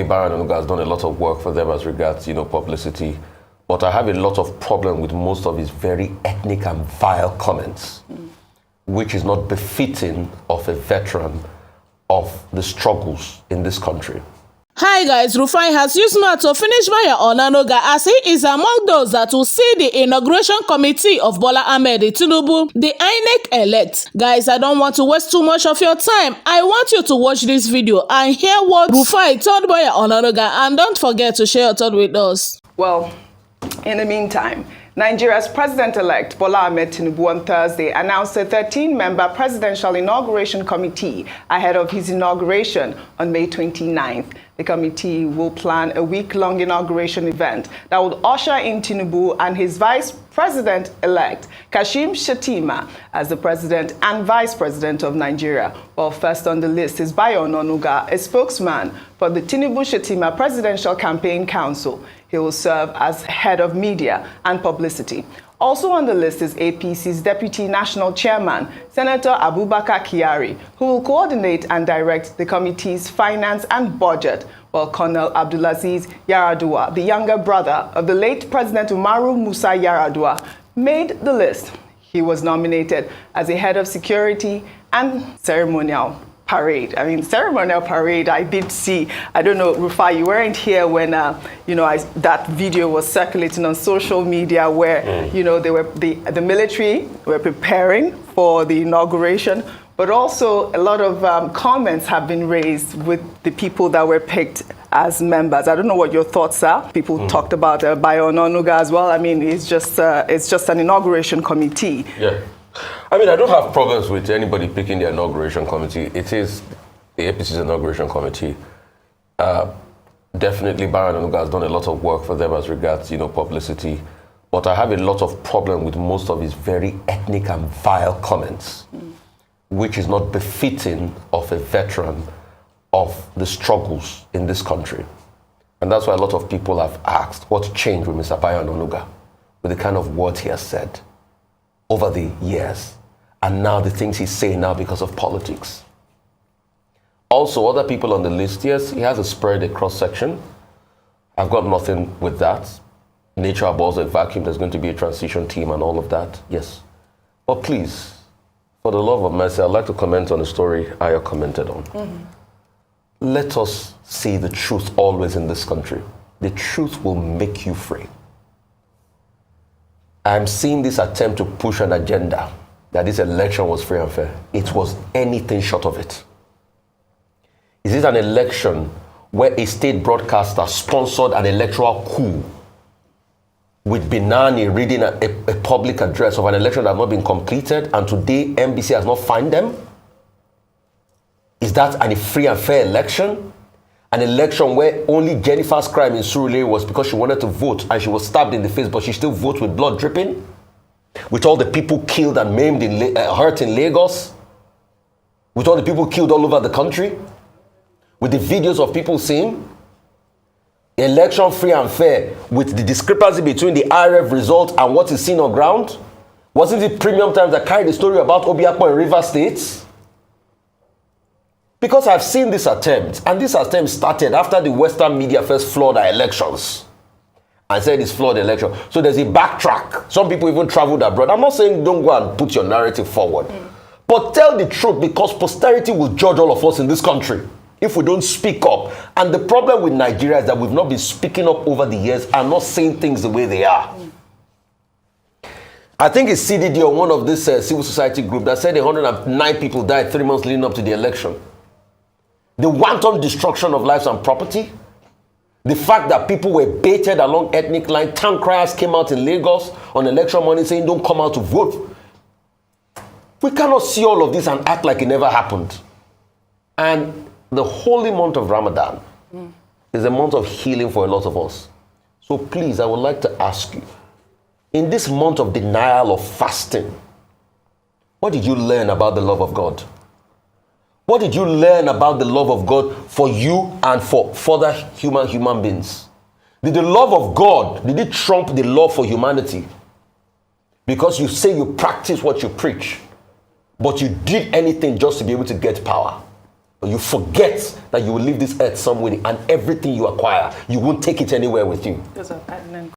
Bayo Onanuga has done a lot of work for them as regards, publicity. But I have a lot of problem with most of his very ethnic and vile comments, which is not befitting of a veteran of the struggles in this country. Hi guys, Rufai has used mouth to finish Bayo Onanuga as he is among those that will see the inauguration committee of Bola Ahmed Tinubu, the INEC elect. Guys, I don't want to waste too much of your time. I want you to watch this video and hear what Rufai told Bayo Onanuga, and don't forget to share your thought with us. Well, in the meantime, Nigeria's president-elect Bola Ahmed Tinubu on Thursday announced a 13-member presidential inauguration committee ahead of his inauguration on May 29th. The committee will plan a week-long inauguration event that will usher in Tinubu and his vice president-elect Kashim Shettima as the president and vice president of Nigeria. Well, first on the list is Bayo Onanuga, a spokesman for the Tinubu-Shettima Presidential Campaign Council. He will serve as head of media and publicity. Also on the list is APC's Deputy National Chairman, Senator Abubakar Kyari, who will coordinate and direct the committee's finance and budget, while Colonel Abdulaziz Yaradua, the younger brother of the late President Umaru Musa Yaradua, made the list. He was nominated as a head of security and ceremonial parade. Ceremonial parade, I did see. I don't know, Rufai, you weren't here when, that video was circulating on social media where, the military were preparing for the inauguration, but also a lot of comments have been raised with the people that were picked as members. I don't know what your thoughts are. People talked about Bayo Onanuga as well. It's just an inauguration committee. Yeah. I don't have problems with anybody picking the inauguration committee. It is the APC's inauguration committee. Definitely, Bayo Onanuga has done a lot of work for them as regards, publicity. But I have a lot of problem with most of his very ethnic and vile comments, which is not befitting of a veteran of the struggles in this country. And that's why a lot of people have asked, what changed with Mr. Bayo Onanuga, with the kind of words he has said over the years, and now the things he's saying now because of politics. Also, other people on the list, yes, he has a spread across section. I've got nothing with that. Nature abhors a vacuum, there's going to be a transition team and all of that, yes. But please, for the love of mercy, I'd like to comment on a story Aya commented on. Let us see the truth always in this country. The truth will make you free. I'm seeing this attempt to push an agenda that this election was free and fair. It was anything short of it. Is this an election where a state broadcaster sponsored an electoral coup with Binani reading a public address of an election that has not been completed, and today MBC has not fined them? Is that a free and fair election? An election where only Jennifer's crime in Surulere was because she wanted to vote and she was stabbed in the face, but she still votes with blood dripping? With all the people killed and maimed, hurt in Lagos? With all the people killed all over the country? With the videos of people saying, election free and fair, with the discrepancy between the IRF result and what is seen on ground? Wasn't it Premium Times that carried the story about Obiakpo in River State? Because I've seen this attempt, and this attempt started after the Western media first flawed our elections and said it's flawed election. So there's a backtrack. Some people even traveled abroad. I'm not saying don't go and put your narrative forward, but tell the truth, because posterity will judge all of us in this country if we don't speak up. And the problem with Nigeria is that we've not been speaking up over the years and not saying things the way they are. I think it's CDD or one of this civil society group that said 109 people died 3 months leading up to the election. The wanton destruction of lives and property, the fact that people were baited along ethnic lines, town criers came out in Lagos on election morning saying don't come out to vote. We cannot see all of this and act like it never happened. And the holy month of Ramadan is a month of healing for a lot of us. So please, I would like to ask you, in this month of denial of fasting, what did you learn about the love of God? What did you learn about the love of God for you and for further human beings? Did the love of God, did it trump the love for humanity? Because you say you practice what you preach, but you did anything just to be able to get power. you forget that you will leave this earth somewhere, and everything you acquire, you won't take it anywhere with you.